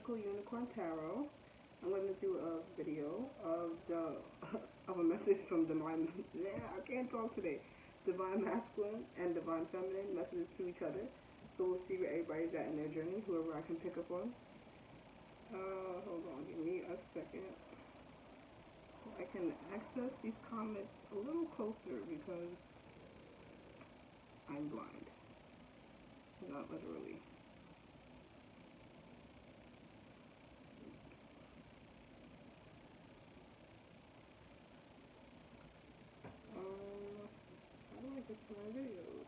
Mystical Unicorn Tarot. I'm going to do a video of of a message from Divine. Yeah, I can't talk today. Divine Masculine and Divine Feminine messages to each other. So we'll see where everybody's at in their journey. Whoever I can pick up on. Hold on, give me a second. So I can access these comments a little closer because I'm blind. Not literally. How do I get to my videos?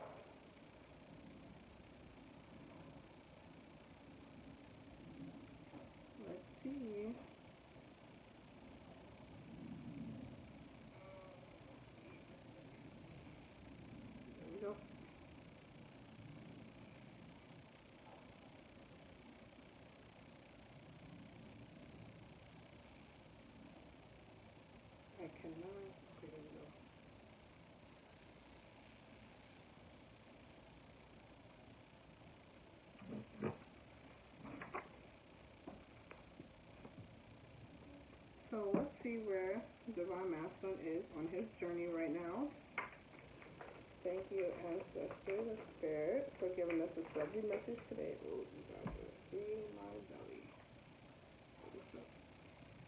Let's see. There we go. I cannot. Okay, there we go. So let's see where Divine Masculine is on his journey right now. Thank you, Ancestors and Spirit, for giving us this lovely message today. Oh, you guys are seeing my belly. Pull this up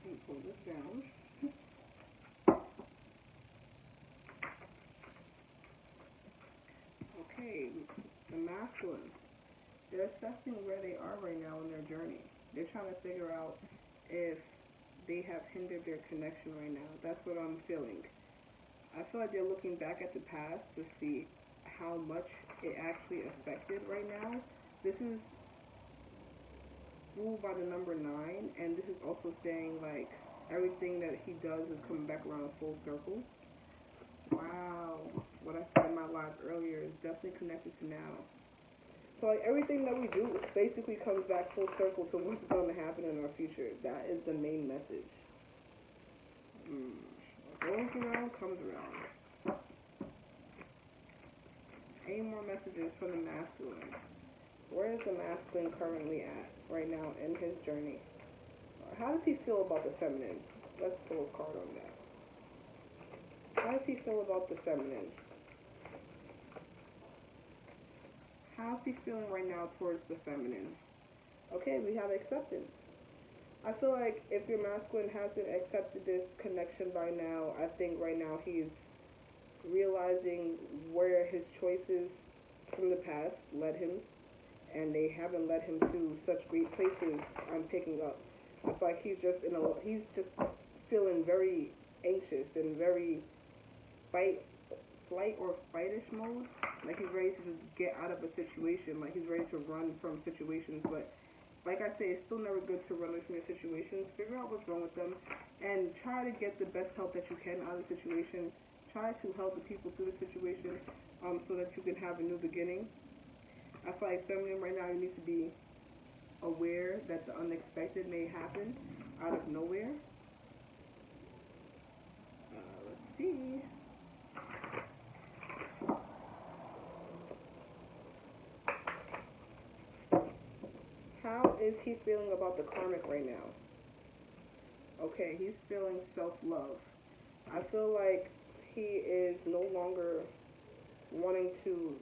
and pull this down. Okay, the masculine. They're assessing where they are right now in their journey. They're trying to figure out if they have hindered their connection right now. That's what I'm feeling. I feel like they're looking back at the past to see how much it actually affected right now. This is ruled by the number 9, and this is also saying like everything that he does is coming back around full circle. Wow, what I said in my live earlier is definitely connected to now. So like everything that we do basically comes back full circle to what's going to happen in our future. That is the main message. What goes around comes around. Any more messages from the masculine? Where is the masculine currently at right now in his journey? How does he feel about the feminine? Let's pull a card on that. How does he feel about the feminine? How's he feeling right now towards the feminine? Okay, we have acceptance. I feel like if your masculine hasn't accepted this connection by now, I think right now he's realizing where his choices from the past led him, and they haven't led him to such great places. I'm picking up. I feel like he's just feeling very anxious and very flight or fightish mode. Like he's ready to just get out of a situation. Like he's ready to run from situations. But like I say, it's still never good to run away from your situations. Figure out what's wrong with them and try to get the best help that you can out of the situation. Try to help the people through the situation so that you can have a new beginning. I feel like feminine right now, you need to be aware that the unexpected may happen out of nowhere. Let's see. How is he feeling about the karmic right now? Okay, he's feeling self-love. I feel like he is no longer wanting to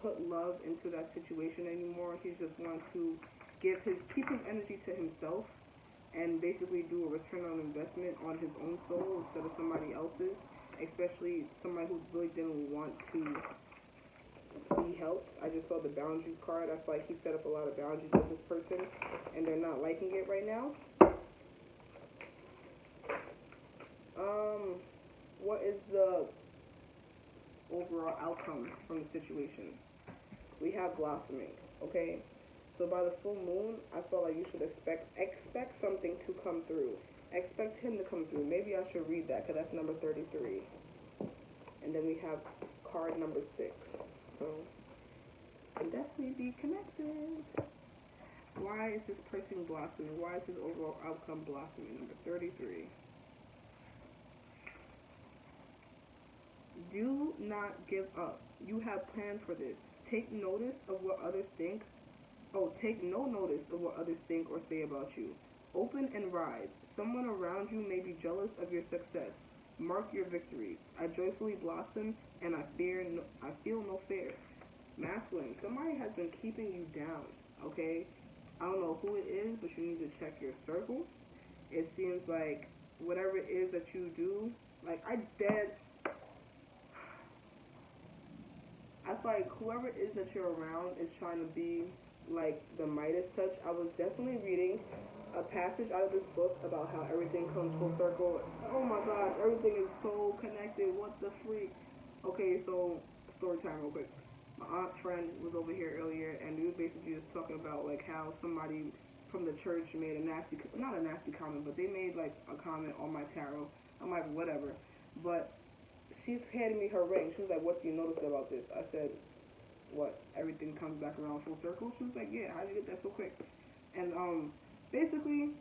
put love into that situation anymore. He's just wanting to keep his energy to himself and basically do a return on investment on his own soul instead of somebody else's, especially somebody who really didn't want to be helped. I just saw the boundaries card. I feel like he set up a lot of boundaries with this person and they're not liking it right now. What is the overall outcome from the situation? We have blossoming, okay? So by the full moon, I feel like you should expect something to come through. Expect him to come through. Maybe I should read that because that's number 33. And then we have card number 6. So can definitely be connected. Why is this person blossoming? Why is his overall outcome blossoming? Number 33. Do not give up. You have planned for this. Take notice of what others think Oh, take no notice of what others think or say about you. Open and rise. Someone around you may be jealous of your success. Mark your victories. I joyfully blossom, and I feel no fear. Masculine. Somebody has been keeping you down. Okay. I don't know who it is, but you need to check your circle. It seems like whatever it is that you do, like I feel like whoever it is that you're around is trying to be like the Midas touch. I was definitely reading a passage out of this book about how everything comes full circle. Oh my gosh, everything is so connected. What the freak? Okay, so story time real quick. My aunt's friend was over here earlier, and we were basically just talking about like how somebody from the church made a nasty, not a nasty comment, but they made like a comment on my tarot. I'm like, whatever. But she's handing me her ring. She was like, "What do you notice about this?" I said, "What? Everything comes back around full circle." She was like, "Yeah, how did you get that so quick?" And basically,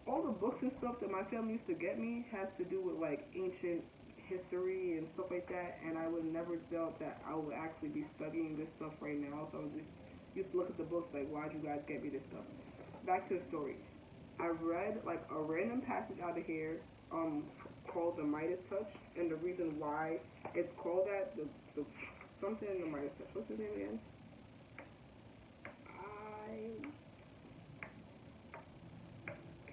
all the books and stuff that my family used to get me has to do with like ancient history and stuff like that. And I would never thought that I would actually be studying this stuff right now. So I was just used to look at the books like, "Why'd you guys get me this stuff?" Back to the story. I read like a random passage out of here called the Midas Touch, and the reason why it's called that, the something in the Midas Touch. What's his name again? I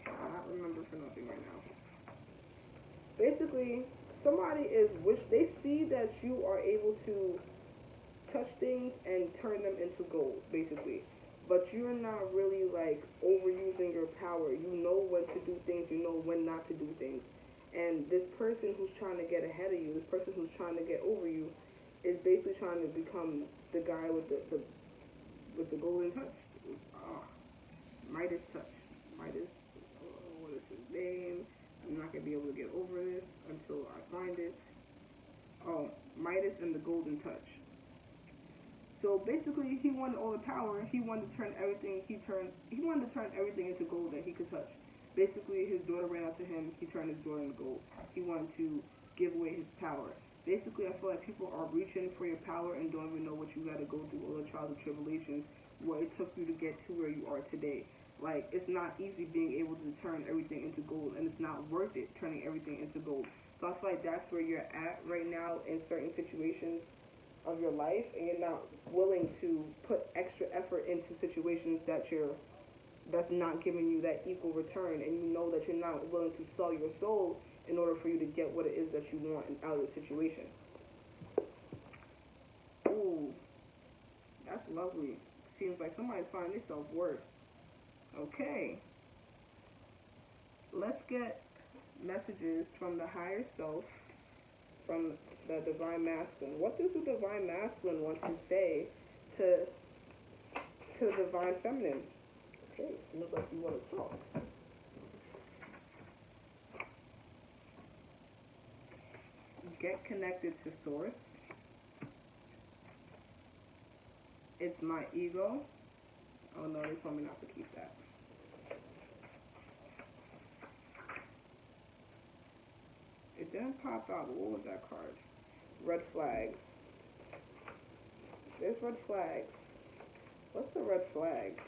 cannot remember for nothing right now. Basically, somebody is wish they see that you are able to touch things and turn them into gold, basically. But you're not really like overusing your power. You know when to do things, you know when not to do things. And this person who's trying to get ahead of you, this person who's trying to get over you, is basically trying to become the guy with the golden touch. Uh, Midas touch. Midas. What is his name? I'm not gonna be able to get over this until I find it. Oh, Midas and the golden touch. So basically, he wanted all the power. He wanted to turn everything. He wanted to turn everything into gold that he could touch. Basically, his daughter ran up to him. He turned his daughter into gold. He wanted to give away his power. Basically, I feel like people are reaching for your power and don't even know what you got to go through, all the trials and tribulations, what it took you to get to where you are today. Like, it's not easy being able to turn everything into gold, and it's not worth it turning everything into gold. So I feel like that's where you're at right now in certain situations of your life, and you're not willing to put extra effort into situations that's not giving you that equal return, and you know that you're not willing to sell your soul in order for you to get what it is that you want out of the situation. Ooh, that's lovely. Seems like somebody's finding their self-worth. Okay, let's get messages from the higher self, from the divine masculine. What does the divine masculine want to say to the divine feminine? Okay, it looks like you want to talk. Get connected to source. It's my ego. Oh no, they told me not to keep that. It didn't pop out. What was that card? Red flags. There's red flags. What's the red flag?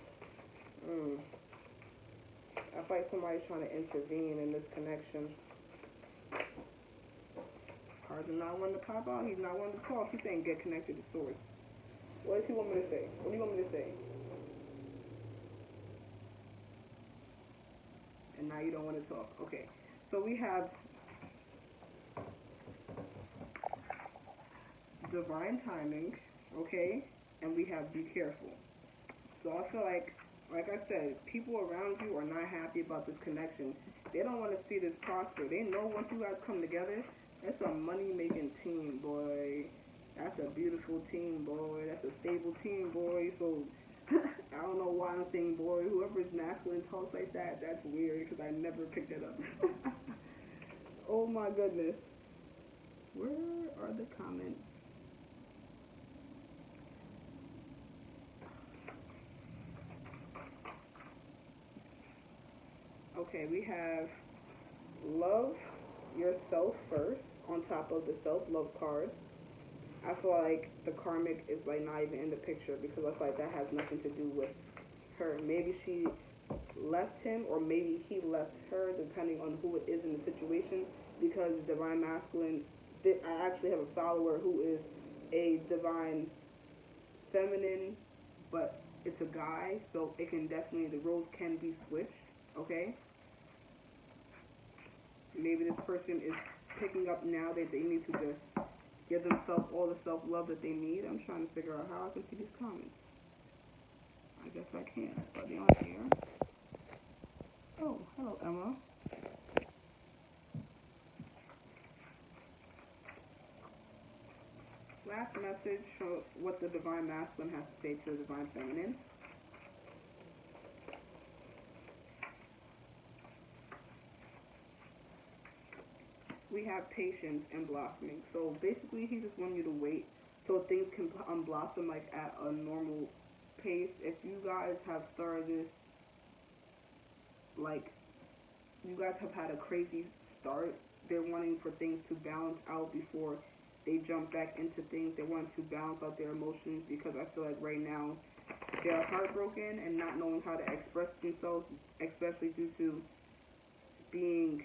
I feel like somebody's trying to intervene in this connection. Cards are not one to pop out. He's not one to talk. He's saying get connected to source. What does he want me to say? What do you want me to say? And now you don't want to talk. Okay. So we have divine timing, okay? And we have be careful. So I feel like I said, people around you are not happy about this connection. They don't want to see this prosper. They know once you guys come together, that's a money-making team, boy. That's a beautiful team, boy. That's a stable team, boy. So I don't know why I'm saying boy. Whoever's masculine talks like that, that's weird because I never picked it up. Oh my goodness. Where are the comments? Okay, we have love yourself first on top of the self-love card. I feel like the karmic is like not even in the picture because I feel like that has nothing to do with her. Maybe she left him, or maybe he left her, depending on who it is in the situation. Because divine masculine, I actually have a follower who is a divine feminine, but it's a guy, so it can definitely, the roles can be switched. Okay, maybe this person is picking up now that they need to just give themselves all the self love that they need. I'm trying to figure out how I can see these comments. I guess I can't. But they on here. Oh, hello, Emma. Last message for what the divine masculine has to say to the divine feminine. We have patience and blossoming. So basically, he just wants you to wait so things can blossom like at a normal pace. If you guys have started this, like, you guys have had a crazy start, they're wanting for things to balance out before they jump back into things. They want to balance out their emotions because I feel like right now they're heartbroken and not knowing how to express themselves, especially due to being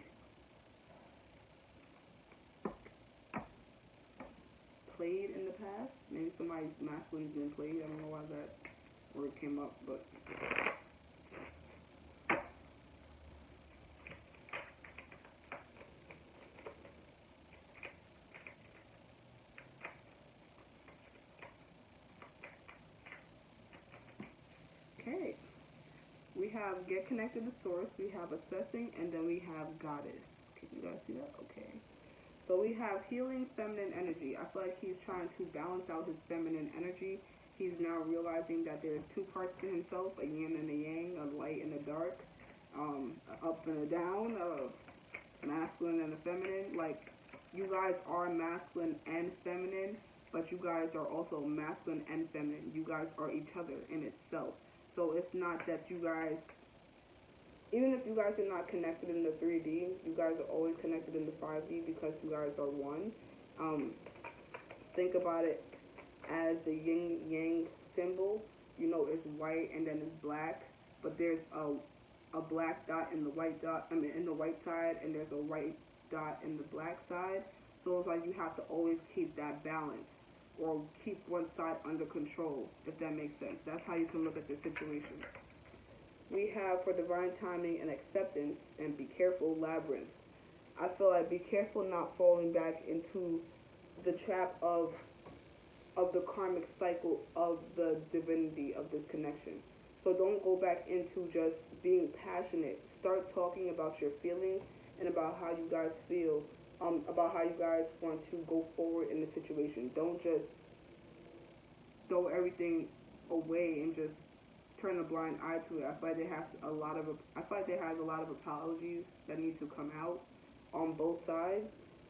played in the past. Maybe somebody's masculine's been played. I don't know why that word came up, but okay. We have get connected to source, we have assessing, and then we have goddess. Can you guys see that? Okay. So we have healing feminine energy. I feel like he's trying to balance out his feminine energy. He's now realizing that there's two parts to himself, a yin and a yang, a light and a dark, up and a down, a masculine and a feminine. Like, you guys are masculine and feminine, but you guys are also masculine and feminine. You guys are each other in itself. So it's not that you guys, even if you guys are not connected in the 3D, you guys are always connected in the 5D because you guys are one. Think about it as the yin yang symbol. You know, it's white and then it's black, but there's a black dot in the white dot. I mean, in the white side, and there's a white dot in the black side. So it's like you have to always keep that balance, or keep one side under control, if that makes sense. That's how you can look at the situation. We have for divine timing and acceptance, and be careful, labyrinth. I feel like be careful not falling back into the trap of the karmic cycle of the divinity of this connection. So don't go back into just being passionate. Start talking about your feelings and about how you guys feel, about how you guys want to go forward in the situation. Don't just throw everything away and just turn a blind eye to it. I feel like there has a lot of apologies that need to come out on both sides.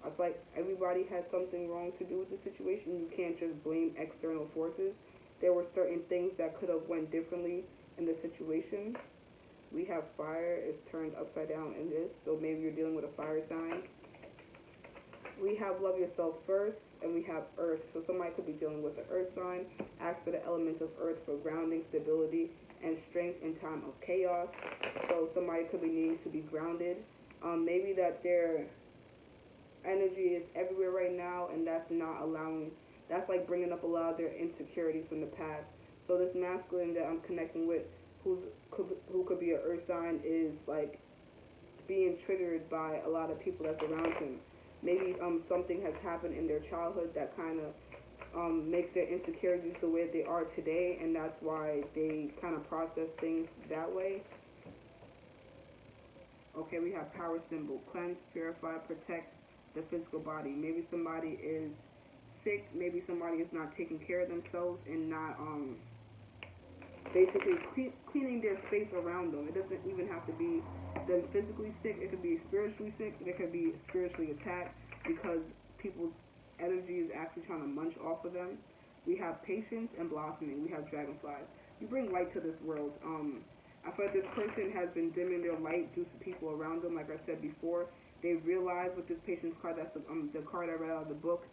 I feel like everybody has something wrong to do with the situation. You can't just blame external forces. There were certain things that could have went differently in the situation. We have fire is turned upside down in this, so maybe you're dealing with a fire sign. We have love yourself first, and we have earth. So somebody could be dealing with the earth sign. Ask for the elements of earth for grounding, stability, and strength in time of chaos. So somebody could be needing to be grounded. Maybe that their energy is everywhere right now, and that's not allowing. That's like bringing up a lot of their insecurities from the past. So this masculine that I'm connecting with, who could be an earth sign, is like being triggered by a lot of people that's around him. Maybe something has happened in their childhood that kind of makes their insecurities the way they are today, and that's why they kind of process things that way. Okay, we have power symbol: cleanse, purify, protect the physical body. Maybe somebody is sick. Maybe somebody is not taking care of themselves and not basically cleaning their space around them. It doesn't even have to be them physically sick. It could be spiritually sick. It could be spiritually attacked because people's energy is actually trying to munch off of them. We have patience and blossoming. We have dragonflies. You bring light to this world. I feel like this person has been dimming their light due to people around them. Like I said before, they realize with this patience card, that's the card I read out of the book.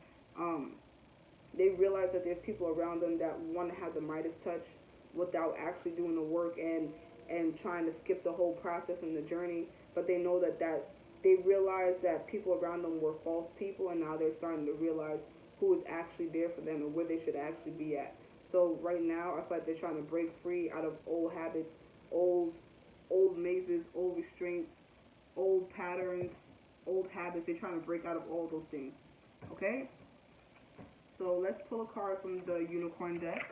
They realize that there's people around them that want to have the Midas touch without actually doing the work and trying to skip the whole process and the journey. But they know that they realize that people around them were false people, and now they're starting to realize who is actually there for them and where they should actually be at. So right now, I feel like they're trying to break free out of old habits, old old mazes, old restraints, old patterns, old habits. They're trying to break out of all those things. Okay? So let's pull a card from the unicorn deck.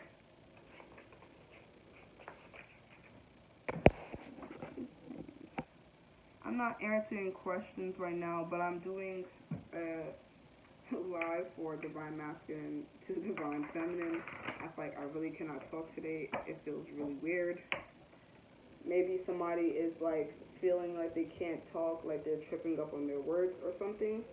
I'm not answering questions right now, but I'm doing live for Divine Masculine to Divine Feminine. I feel like I really cannot talk today. It feels really weird. Maybe somebody is like feeling like they can't talk, like they're tripping up on their words or something.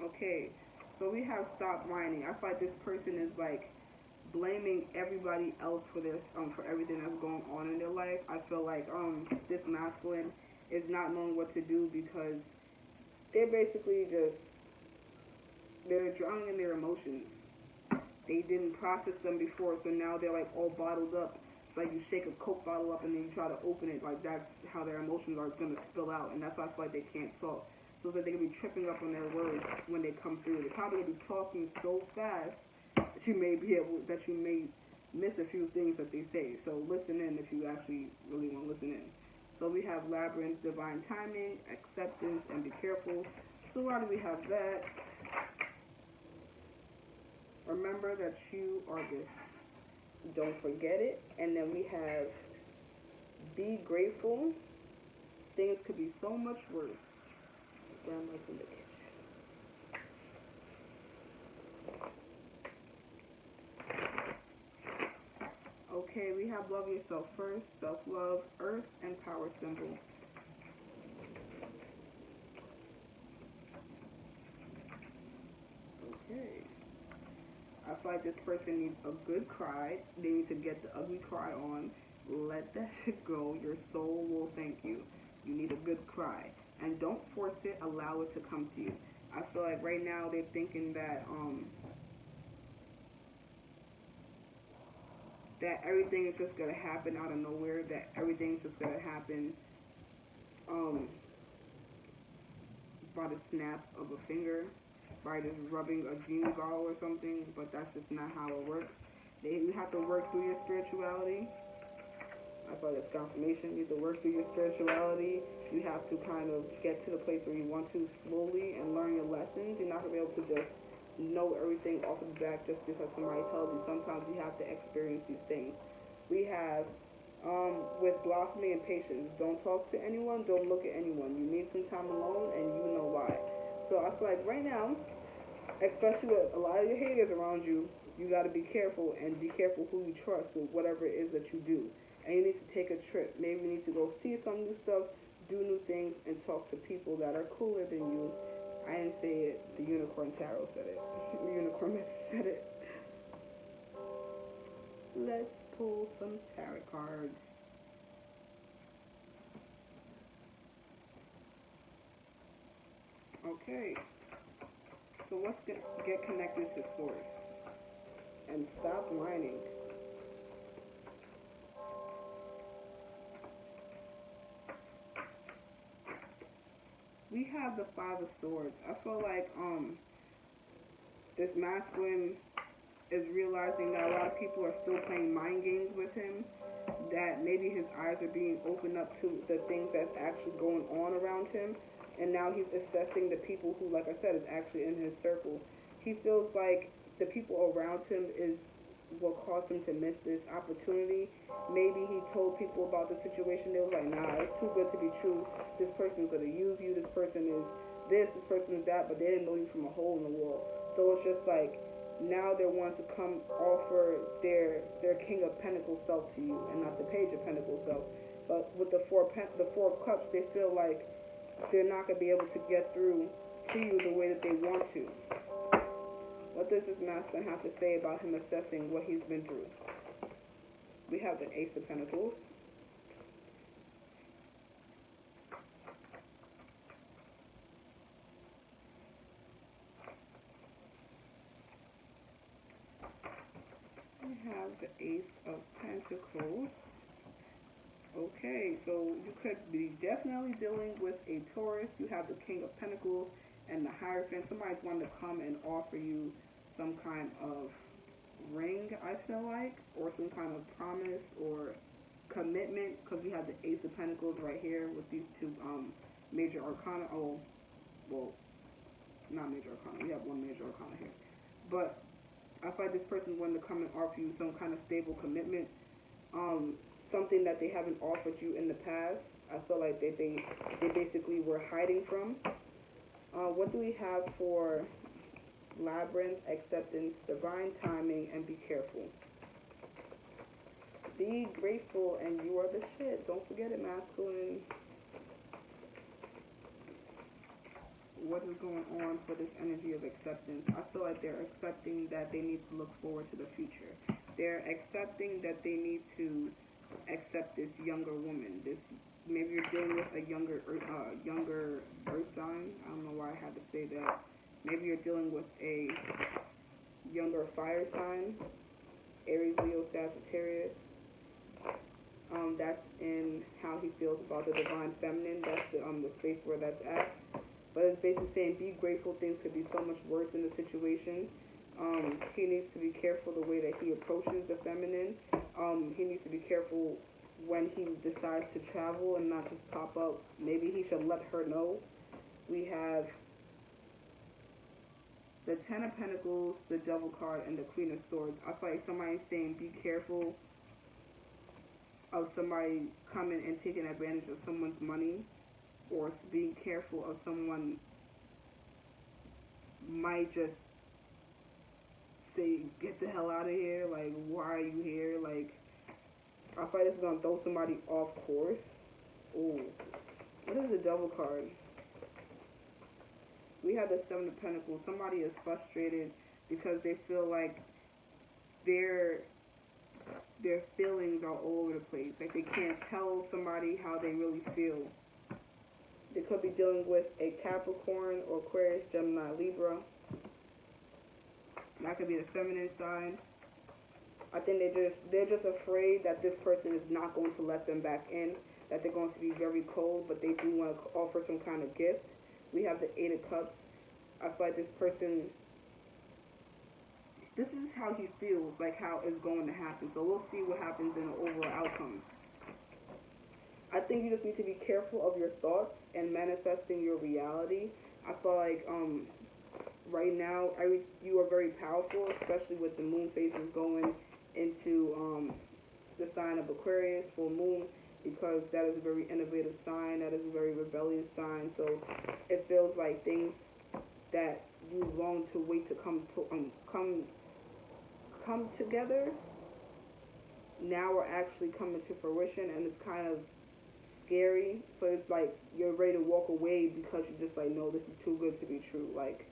Okay, so we have stop whining. I feel like this person is like blaming everybody else for this, for everything that's going on in their life. I feel like this masculine is not knowing what to do because they're basically just they're drowning in their emotions. They didn't process them before, so now they're like all bottled up. It's like you shake a Coke bottle up and then you try to open it, like that's how their emotions are gonna spill out, and that's why I feel like they can't talk. So that they can be tripping up on their words when they come through. They're probably gonna be talking so fast that you may miss a few things that they say. So listen in if you actually really want to listen in. So we have labyrinth, divine timing, acceptance, and be careful. So why do we have that? Remember that you are this. Don't forget it. And then we have be grateful. Things could be so much worse. Grandma's in the kitchen. Okay, we have love yourself first, self-love, earth, and power symbol. Okay. I feel like this person needs a good cry. They need to get the ugly cry on. Let that shit go. Your soul will thank you. You need a good cry. And don't force it. Allow it to come to you. I feel like right now they're thinking that everything is just gonna happen out of nowhere. That everything's just gonna happen um, by the snap of a finger, by just rubbing a genie ball or something. But that's just not how it works. You have to work through your spirituality. I feel like that's confirmation. You have to work through your spirituality. You have to kind of get to the place where you want to slowly and learn your lessons. You're not going to be able to just know everything off of the back just because somebody tells you. Sometimes you have to experience these things. We have with blossoming and patience. Don't talk to anyone. Don't look at anyone. You need some time alone, and you know why. So I feel like right now, especially with a lot of your haters around you, you got to be careful and be careful who you trust with whatever it is that you do. And you need to take a trip. Maybe you need to go see some new stuff, do new things, and talk to people that are cooler than you. I didn't say it. The Unicorn Tarot said it. The Unicorn Message said it. Let's pull some tarot cards. Okay. So let's get connected to source. And stop whining. We have the Five of Swords. I feel like this masculine is realizing that a lot of people are still playing mind games with him. That maybe his eyes are being opened up to the things that's actually going on around him. And now he's assessing the people who, like I said, is actually in his circle. He feels like the people around him is what caused him to miss this opportunity. Maybe he told people about the situation. They were like, nah, it's too good to be true. This person's going to use you. This person is this person is that. But they didn't know you from a hole in the wall. So it's just like now they want to come offer their King of Pentacles self to you and not the Page of Pentacles self. But with the four cups, they feel like they're not going to be able to get through to you the way that they want to. What does this masculine have to say about him assessing what he's been through? We have the Ace of Pentacles. the Ace of Pentacles. Okay, so you could be definitely dealing with a Taurus. You have the King of Pentacles and the Hierophant. Somebody's wanting to come and offer you some kind of ring, I feel like, or some kind of promise or commitment, because we have the Ace of Pentacles right here with these two major arcana. Oh, well, not major arcana. We have one major arcana here. But I feel like this person wanted to come and offer you some kind of stable commitment, something that they haven't offered you in the past. I feel like they basically were hiding from. What do we have for Labyrinth? Acceptance, divine timing, and be careful. Be grateful and you are the shit. Don't forget it, masculine. What is going on for this energy of acceptance? I feel like they're accepting that they need to look forward to the future. They're accepting that they need to accept this younger woman. This, maybe you're dealing with a younger earth sign. I don't know why I had to say that. Maybe you're dealing with a younger fire sign. Aries, Leo, Sagittarius. That's in how he feels about the divine feminine. That's the space where that's at. But it's basically saying be grateful. Things could be so much worse in the situation. He needs to be careful the way that he approaches the feminine. He needs to be careful when he decides to travel and not just pop up. Maybe he should let her know. We have the Ten of Pentacles, the Devil card, and the Queen of Swords. I feel like somebody's saying be careful of somebody coming and taking advantage of someone's money, or being careful of someone might just say, get the hell out of here, like, why are you here? Like, I feel like this is going to throw somebody off course. Ooh. What is the Devil card? We have the Seven of Pentacles. Somebody is frustrated because they feel like their feelings are all over the place. Like, they can't tell somebody how they really feel. They could be dealing with a Capricorn or Aquarius, Gemini, Libra. That could be the feminine side. I think they're just afraid that this person is not going to let them back in, that they're going to be very cold, but they do want to offer some kind of gift. We have the Eight of Cups. I feel like this person, this is how he feels, like how it's going to happen. So we'll see what happens in the overall outcome. I think you just need to be careful of your thoughts and manifesting your reality. I feel like right now you are very powerful, especially with the moon phases going into the sign of Aquarius, full moon, because that is a very innovative sign. That is a very rebellious sign. So it feels like things that you long to wait to come together now are actually coming to fruition, and it's kind of scary. So it's like you're ready to walk away because you're just like, no, this is too good to be true. Like,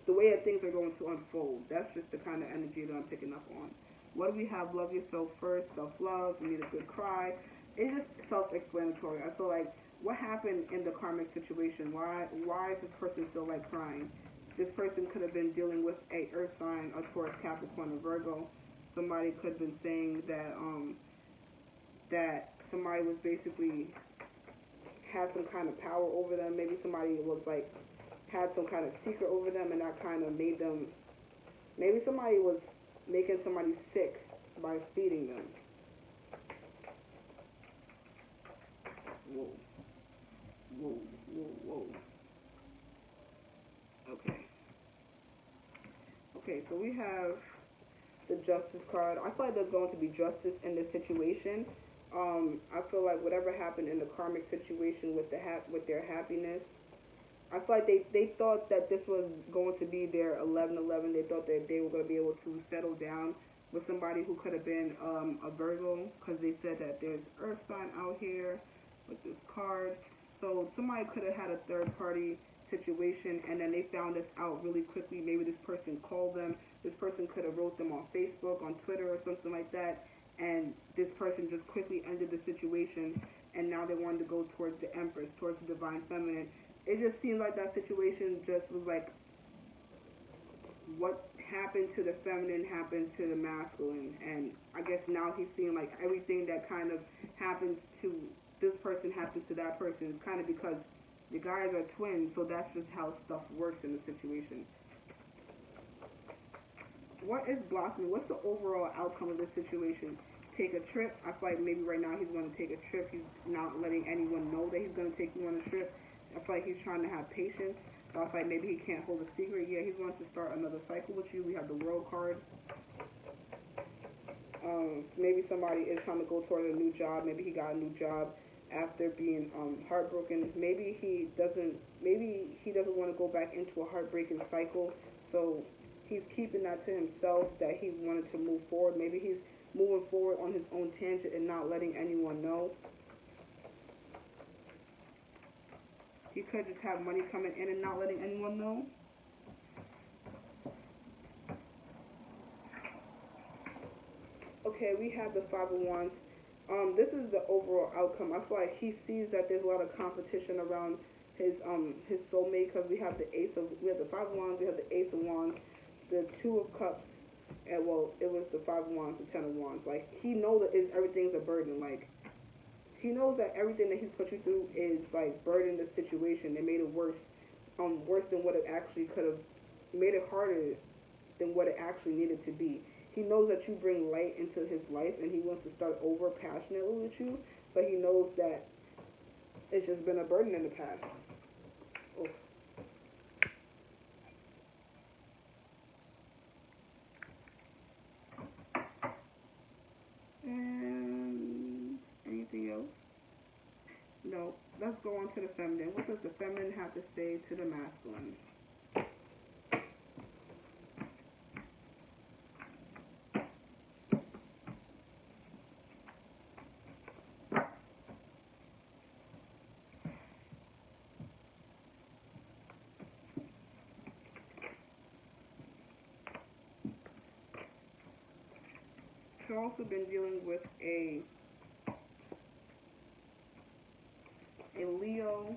the way that things are going to unfold, that's just the kind of energy that I'm picking up on. What do we have? Love yourself first, self-love, you need a good cry. It's just self-explanatory. I feel like, what happened in the karmic situation? Why does this person feel like crying? This person could have been dealing with a earth sign, a Taurus, Capricorn, or Virgo. Somebody could have been saying that that somebody was basically had some kind of power over them. Maybe somebody was like had some kind of secret over them, and that kind of made them. Maybe somebody was making somebody sick by feeding them. Whoa. Whoa, whoa, whoa. Okay. Okay, so we have the Justice card. I feel like there's going to be justice in this situation. I feel like whatever happened in the karmic situation with with their happiness, I feel like they thought that this was going to be their 11-11. They thought that they were going to be able to settle down with somebody who could have been a Virgo, because they said that there's Earth sign out here with this card. So somebody could have had a third party situation, and then they found this out really quickly. Maybe this person called them. This person could have wrote them on Facebook, on Twitter, or something like that. And this person just quickly ended the situation, and now they wanted to go towards the Empress, towards the Divine Feminine. It just seemed like that situation just was like, what happened to the feminine happened to the masculine, and I guess now he's seeing like everything that kind of happens to this person happens to that person. It's kind of because the guys are twins, so that's just how stuff works in the situation. What is blossoming? What's the overall outcome of this situation? Take a trip. I feel like maybe right now he's going to take a trip. He's not letting anyone know that he's going to take you on a trip. I feel like he's trying to have patience. So I feel like maybe he can't hold a secret. Yeah, he's going to start another cycle with you. We have the World card. Maybe somebody is trying to go toward a new job. Maybe he got a new job after being heartbroken. Maybe he doesn't. Maybe he doesn't want to go back into a heartbreaking cycle. So he's keeping that to himself. That he wanted to move forward. Maybe he's moving forward on his own tangent and not letting anyone know. He could just have money coming in and not letting anyone know. Okay, we have the Five of Wands. This is the overall outcome. I feel like he sees that there's a lot of competition around his soulmate, because we have the Five of Wands, we have the Ace of Wands, the Two of Cups, and well, it was the Five of Wands, the Ten of Wands. Like, he knows that everything's a burden. Like, he knows that everything that he's put you through is like burdened the situation. It made it worse, worse than what it actually could have made it harder than what it actually needed to be. He knows that you bring light into his life, and he wants to start over passionately with you, but he knows that it's just been a burden in the past. Oh. And anything else? No. Let's go on to the feminine. What does the feminine have to say to the masculine? She's also been dealing with a Leo,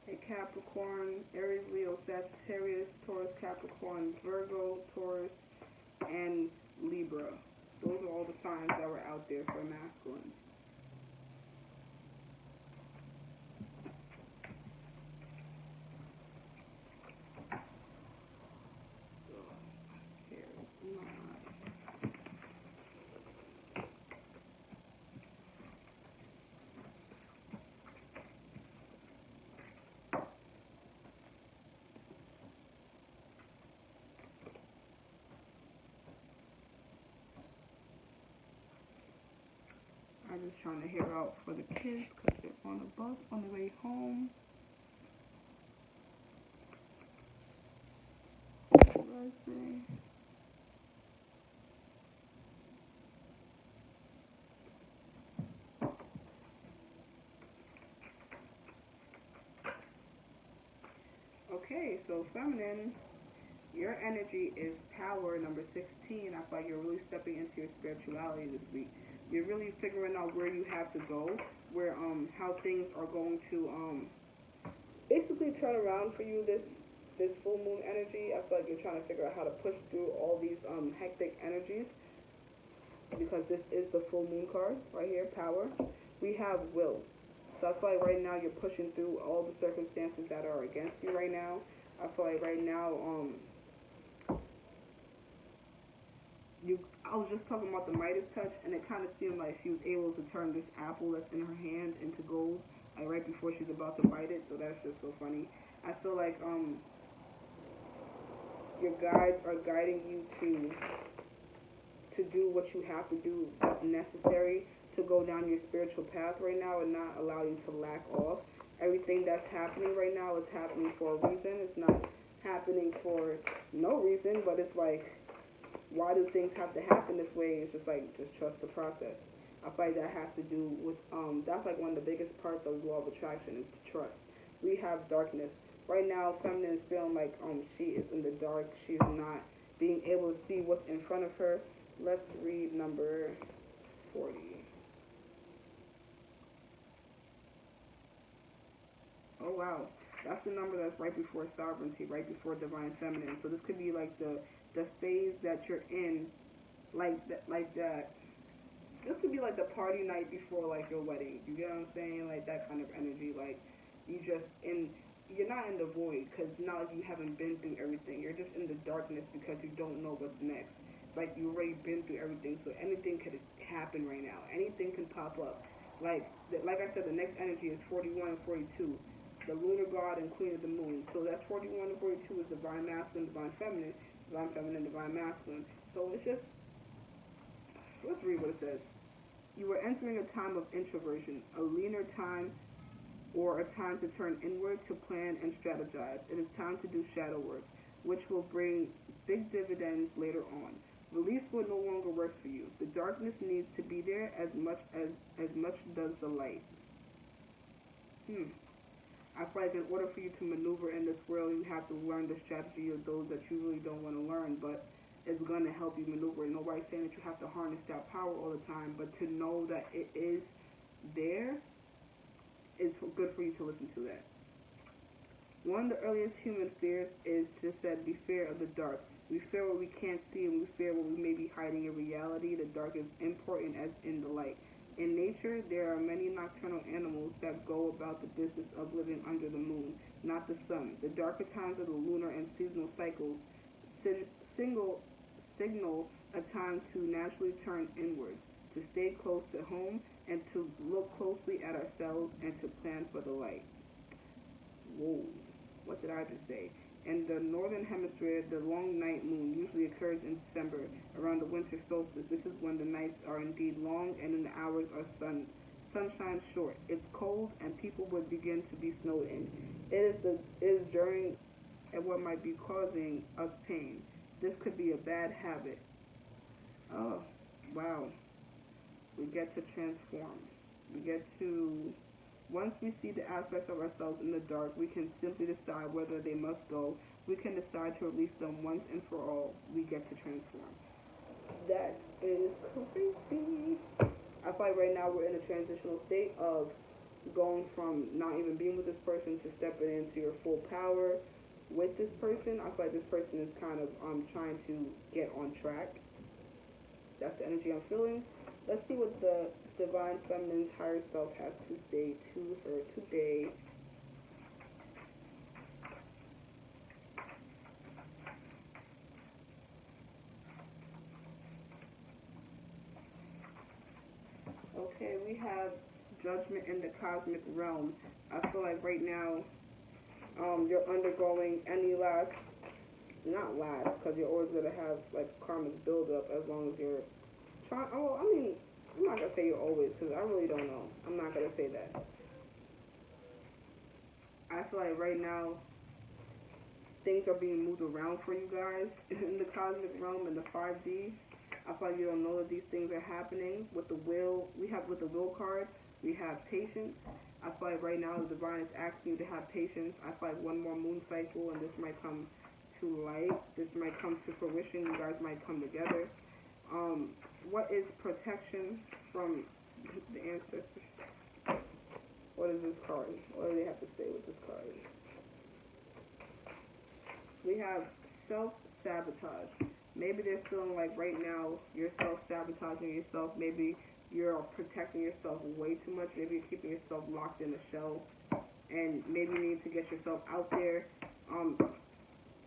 a Capricorn, Aries, Leo, Sagittarius, Taurus, Capricorn, Virgo, Taurus, and Libra. Those are all the signs that were out there for masculine. I'm just trying to hear out for the kids because they're on the bus on the way home. Let's see. Okay, so feminine, your energy is power, number 16. I feel like you're really stepping into your spirituality this week. You're really figuring out where you have to go, where how things are going to basically turn around for you this full moon energy. I feel like you're trying to figure out how to push through all these hectic energies, because this is the full moon card right here, power. We have will. So I feel like right now you're pushing through all the circumstances that are against you right now. I feel like right now I was just talking about the Midas touch, and it kind of seemed like she was able to turn this apple that's in her hand into gold, like right before she's about to bite it. So that's just so funny. I feel like your guides are guiding you to do what you have to do that's necessary to go down your spiritual path right now, and not allow you to lack off. Everything that's happening right now is happening for a reason. It's not happening for no reason, but it's like, why do things have to happen this way? It's just like, just trust the process. I feel like that has to do with, that's like one of the biggest parts of the law of attraction, is to trust. We have darkness. Right now, feminine is feeling like she is in the dark. She's not being able to see what's in front of her. Let's read number 40. Oh, wow. That's the number that's right before sovereignty, right before divine feminine. So this could be like the phase that you're in, like that. This could be like the party night before like your wedding. You get what I'm saying? Like that kind of energy. Like you just in. You're not in the void because not like you haven't been through everything. You're just in the darkness because you don't know what's next. Like you already been through everything, so anything could happen right now. Anything can pop up. Like I said, the next energy is 41 and 42, the lunar god and queen of the moon. So that's 41 and 42 is divine masculine, divine feminine, divine masculine. So it's just let's read what it says. You are entering a time of introversion, a leaner time or a time to turn inward to plan and strategize. It is time to do shadow work, which will bring big dividends later on. Release will no longer work for you. The darkness needs to be there as much does the light. I feel like in order for you to maneuver in this world, you have to learn the strategy of those that you really don't want to learn, but it's going to help you maneuver. Nobody's saying that you have to harness that power all the time, but to know that it is there, it's good for you to listen to that. One of the earliest human fears is just that we fear of the dark. We fear what we can't see and we fear what we may be hiding in reality. The dark is important as in the light. In nature, there are many nocturnal animals that go about the business of living under the moon, not the sun. The darker times of the lunar and seasonal cycles signal a time to naturally turn inwards, to stay close to home, and to look closely at ourselves and to plan for the light. Whoa, what did I just say? In the northern hemisphere, the long night moon usually occurs in December, around the winter solstice. This is when the nights are indeed long and the hours are sunshine short. It's cold and people would begin to be snowed in. It is during and what might be causing us pain. This could be a bad habit. Oh, wow. We get to transform. We get to, once we see the aspects of ourselves in the dark, we can simply decide whether they must go. We can decide to release them once and for all. We get to transform. That is crazy. I feel like right now we're in a transitional state of going from not even being with this person to stepping into your full power with this person. I feel like this person is kind of trying to get on track. That's the energy I'm feeling. Let's see what the divine feminine's higher self has to say to her today. Okay, we have judgment in the cosmic realm. I feel like right now, you're undergoing any not last, because you're always going to have like karmic buildup as long as you're trying. Oh, I mean, I'm not going to say you're always, because I really don't know. I'm not going to say that. I feel like right now, things are being moved around for you guys in the cosmic realm, in the 5D. I feel like you don't know that these things are happening. With the will, with the will card, we have patience. I feel like right now the divine is asking you to have patience. I feel like one more moon cycle and this might come to light. This might come to fruition. You guys might come together. What is protection from the ancestors? What is this card? What do they have to say with this card? We have self-sabotage. Maybe they're feeling like right now you're self-sabotaging yourself. Maybe you're protecting yourself way too much. Maybe you're keeping yourself locked in a shell. And maybe you need to get yourself out there.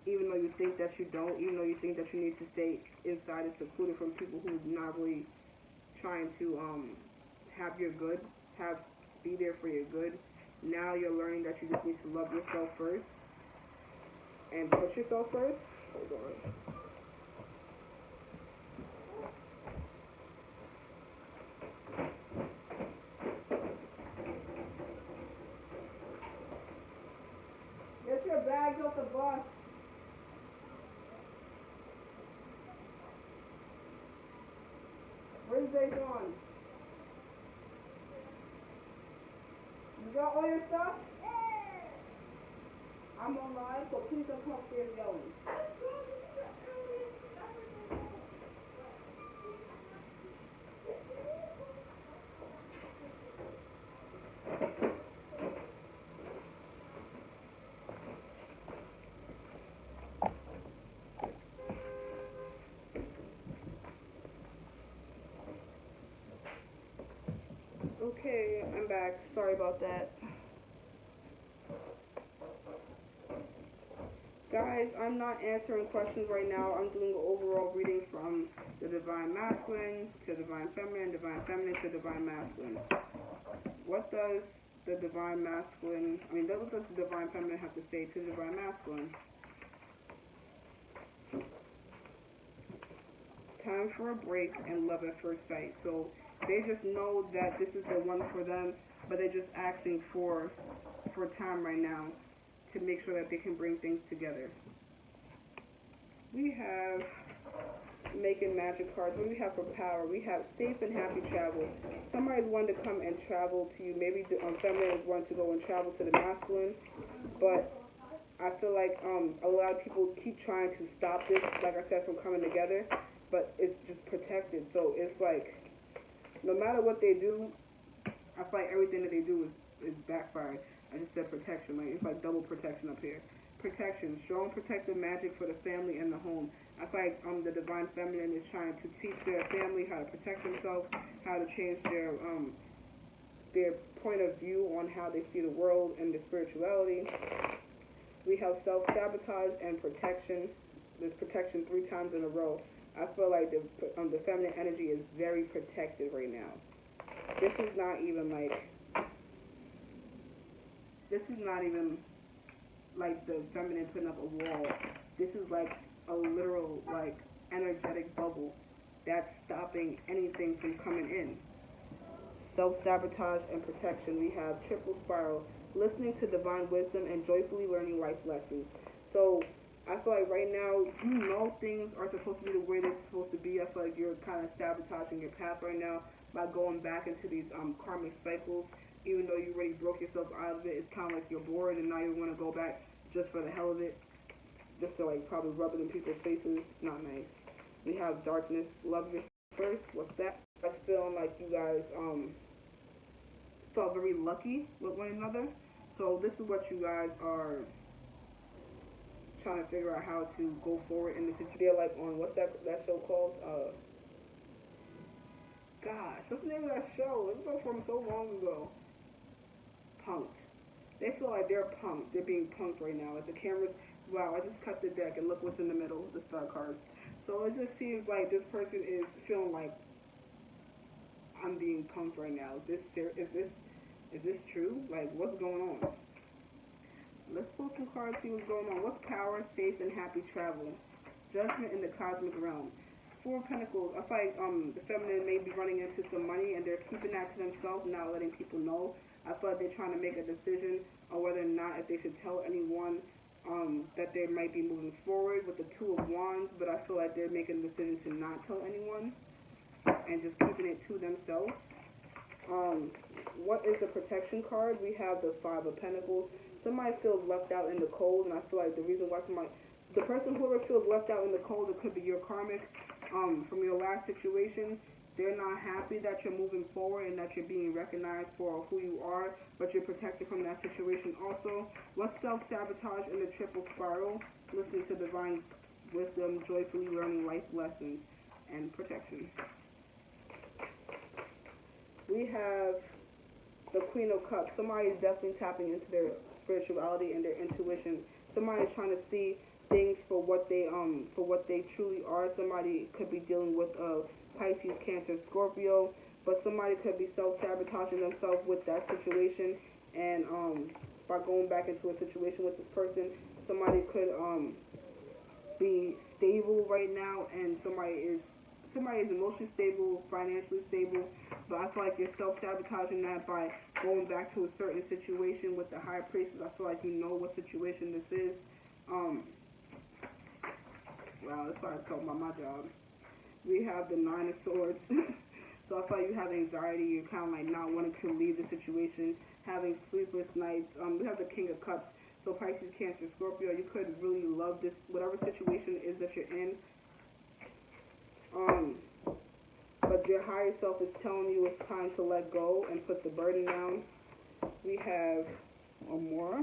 Even though you think that you don't, even though you think that you need to stay inside and secluded from people who's not really trying to have your good, be there for your good. Now you're learning that you just need to love yourself first and put yourself first. Hold on. Get your bags off the bus. Where's they gone? You got all your stuff? I'm online, so please don't come upstairs yelling. Okay, I'm back. Sorry about that. Guys, I'm not answering questions right now. I'm doing an overall reading from the Divine Masculine to Divine Feminine to Divine Masculine. What does the Divine Masculine, what does the Divine Feminine have to say to the Divine Masculine? Time for a break and love at first sight. So they just know that this is the one for them, but they're just asking for time right now to make sure that they can bring things together. We have making magic cards. What do we have for power? We have safe and happy travel. Somebody's wanting to come and travel to you. Maybe the feminine is wanting to go and travel to the masculine, but I feel like a lot of people keep trying to stop this, like I said, from coming together, but it's just protected. So it's like, no matter what they do, I feel like everything that they do is backfired. I just said protection, like it's like double protection up here. Protection, strong protective magic for the family and the home. I feel like the Divine Feminine is trying to teach their family how to protect themselves, how to change their point of view on how they see the world and the spirituality. We have self-sabotage and protection. There's protection 3 times in a row. I feel like the feminine energy is very protected right now. This is not even like the feminine putting up a wall. This is like a literal like energetic bubble that's stopping anything from coming in. Self-sabotage and protection. We have triple spiral, listening to divine wisdom and joyfully learning life lessons. So I feel like right now, you know things are supposed to be the way they're supposed to be. I feel like you're kind of sabotaging your path right now by going back into these karmic cycles. Even though you already broke yourself out of it, it's kind of like you're bored and now you want to go back just for the hell of it, just to like probably rub it in people's faces. It's not nice. We have darkness. Love yourself first. What's that? I was feeling like you guys felt very lucky with one another. So this is what you guys are trying to figure out how to go forward in this situation. Like on what's that show called? Gosh, what's the name of that show? It was from so long ago. Punked. They feel like they're punked. They're being punked right now. Like the cameras, wow, I just cut the deck and look what's in the middle, the star cards. So it just seems like this person is feeling like I'm being punked right now. Is this true? Like what's going on? Let's pull some cards, see what's going on. What's power, safe, and happy travel? Judgment in the cosmic realm. 4 of Pentacles. I feel like the feminine may be running into some money and they're keeping that to themselves, not letting people know. I feel like they're trying to make a decision on whether or not if they should tell anyone that they might be moving forward with the 2 of Wands, but I feel like they're making a decision to not tell anyone and just keeping it to themselves. What is the protection card? We have the 5 of Pentacles. Somebody feels left out in the cold, and I feel like the reason why the person whoever feels left out in the cold, it could be your karmic from your last situation. They're not happy that you're moving forward and that you're being recognized for who you are, but you're protected from that situation also. What's self-sabotage in the triple spiral? Listening to divine wisdom, joyfully learning life lessons, and protection. We have the Queen of Cups. Somebody is definitely tapping into their spirituality and their intuition. Somebody is trying to see things for what they truly are. Somebody could be dealing with Pisces, Cancer, Scorpio, but somebody could be self-sabotaging themselves with that situation, and by going back into a situation with this person, somebody could be stable right now, and somebody is emotionally stable, financially stable, but I feel like you're self-sabotaging that by going back to a certain situation with the High Priestess. I feel like you know what situation this is. Wow, that's why I was talking about my job. We have the 9 of Swords. So I feel like you have anxiety. You're kind of like not wanting to leave the situation, having sleepless nights. We have the King of Cups. So Pisces, Cancer, Scorpio, you could really love this, whatever situation it is that you're in. But your higher self is telling you it's time to let go and put the burden down. We have more.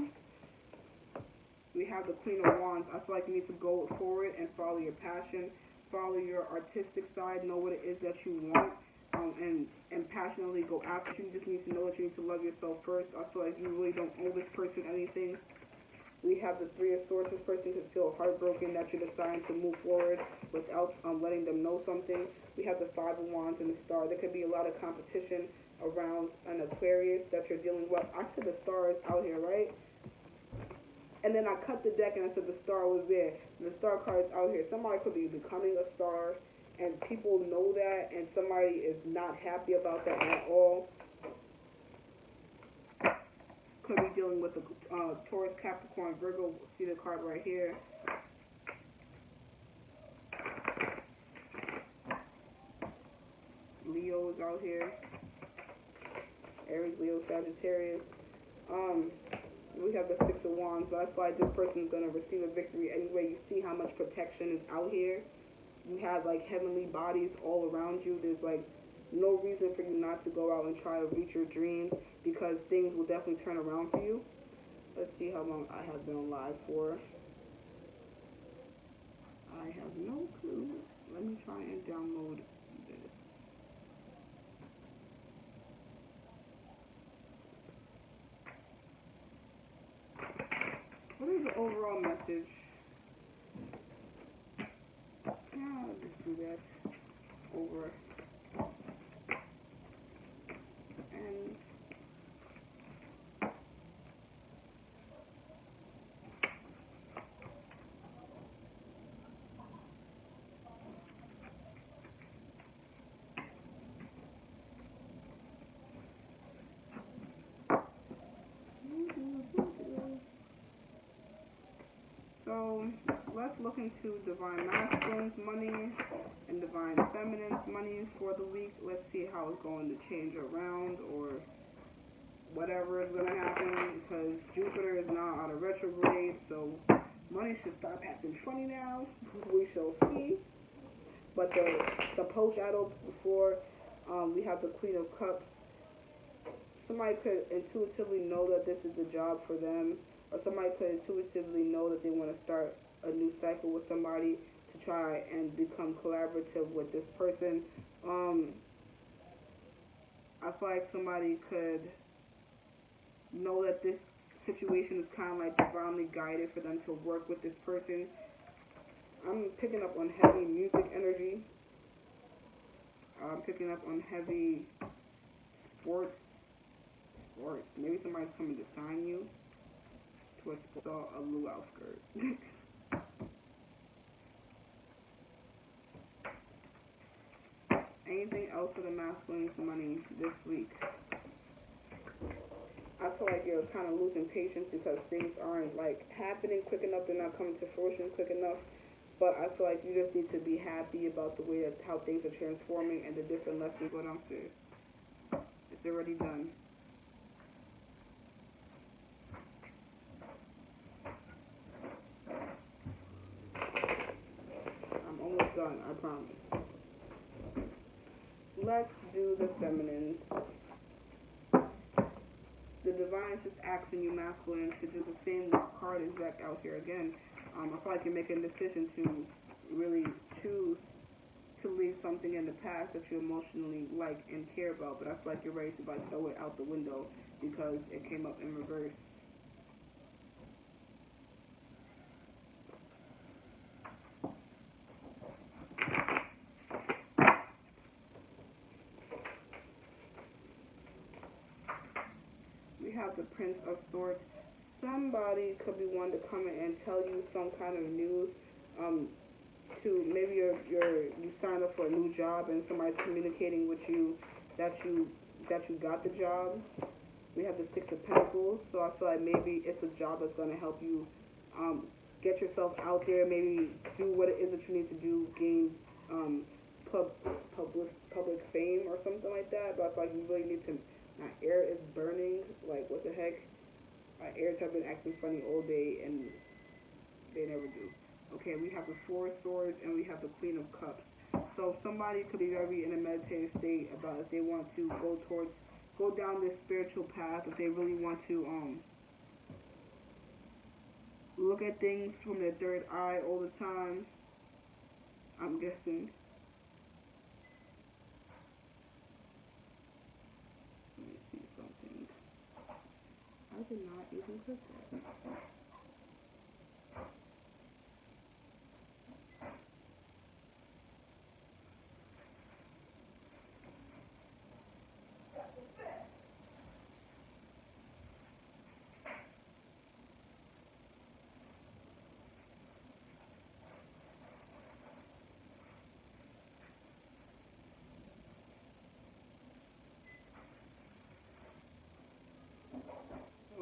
We have the Queen of Wands. I feel like you need to go forward and follow your passion, follow your artistic side, know what it is that you want. and passionately go after you. You just need to know that you need to love yourself first. I feel like you really don't owe this person anything. We have the Three of Swords. This person could feel heartbroken that you're deciding to move forward without letting them know something. We have the Five of Wands and the Star. There could be a lot of competition around an Aquarius that you're dealing with. I said the Star is out here, right? And then I cut the deck and I said the Star was there. And the Star card is out here. Somebody could be becoming a star, and people know that, and somebody is not happy about that at all. Could be dealing with the Taurus, Capricorn, Virgo. See the card right here. Leo is out here. Aries, Leo, Sagittarius. We have the Six of Wands, but I feel like this person is going to receive a victory anyway. You see how much protection is out here. You have like heavenly bodies all around you. There's like no reason for you not to go out and try to reach your dreams, because things will definitely turn around for you. Let's see how long I have been live for. I have no clue. Let me try and download this. What is the overall message? Yeah, I'll just do that over. And so let's look into Divine Masculine's money and Divine Feminine's money for the week. Let's see how it's going to change around, or whatever is going to happen, because Jupiter is now out of retrograde, so money should stop acting funny now. We shall see. But the post-shadow before, we have the Queen of Cups. Somebody could intuitively know that this is the job for them, or somebody could intuitively know that they want to start a new cycle with somebody to try and become collaborative with this person. I feel like somebody could know that this situation is kind of like divinely guided for them to work with this person. I'm picking up on heavy music energy. I'm picking up on heavy sports. Maybe somebody's coming to sign you to a luau skirt. Anything else for the masculine's money this week? I feel like you're kind of losing patience because things aren't like happening quick enough. They're not coming to fruition quick enough. But I feel like you just need to be happy about the way that how things are transforming and the different lessons go downstairs. It's already done. I'm almost done, I promise. Let's do the feminines. The divine is just asking you, masculine, to do the same card exact out here again. I feel like you're making a decision to really choose to leave something in the past that you emotionally like and care about, but I feel like you're ready to like throw it out the window because it came up in reverse. We have the Prince of Swords. Somebody could be one to come in and tell you some kind of news. To maybe you signed up for a new job and somebody's communicating with you that you got the job. We have the Six of Pentacles, so I feel like maybe it's a job that's going to help you get yourself out there, maybe do what it is that you need to do, gain public fame or something like that. But I feel like you really need to. My air is burning. Like, what the heck? My airs have been acting funny all day, and they never do. Okay, we have the Four of Swords, and we have the Queen of Cups. So somebody could be very in a meditative state about if they want to go down this spiritual path, if they really want to look at things from their third eye all the time, I'm guessing. I did not even click that.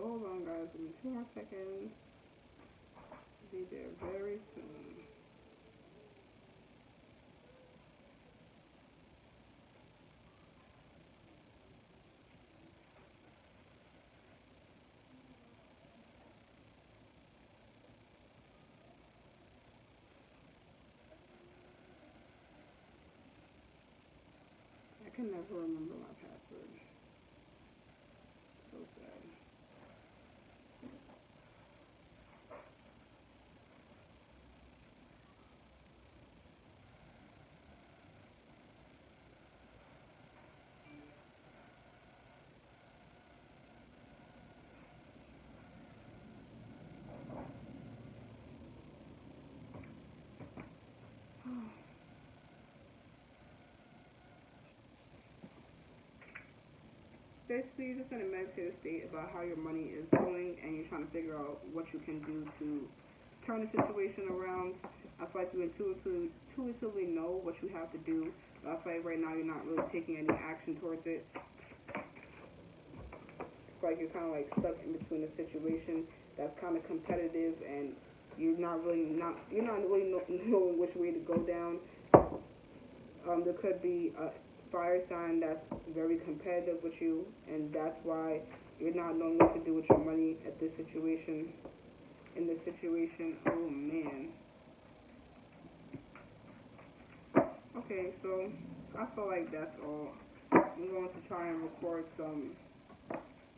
Hold on, guys. Give me 2 more seconds. Be there very soon. I can never remember my password. So sad. Basically, you're just in a meditative state about how your money is going, and you're trying to figure out what you can do to turn the situation around. I feel like you intuitively know what you have to do, but I feel like right now you're not really taking any action towards it. I feel like you're kind of like stuck in between a situation that's kind of competitive, and you're not really knowing which way to go down. There could be a fire sign that's very competitive with you, and that's why you're not knowing what to do with your money at this situation. In this situation, oh man. Okay, so I feel like that's all. I'm going to try and record some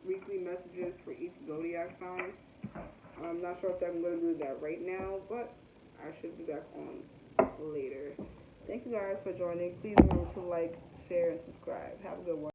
weekly messages for each zodiac sign. I'm not sure if I'm going to do that right now, but I should be back on later. Thank you guys for joining. Please remember to like, share, and subscribe. Have a good one.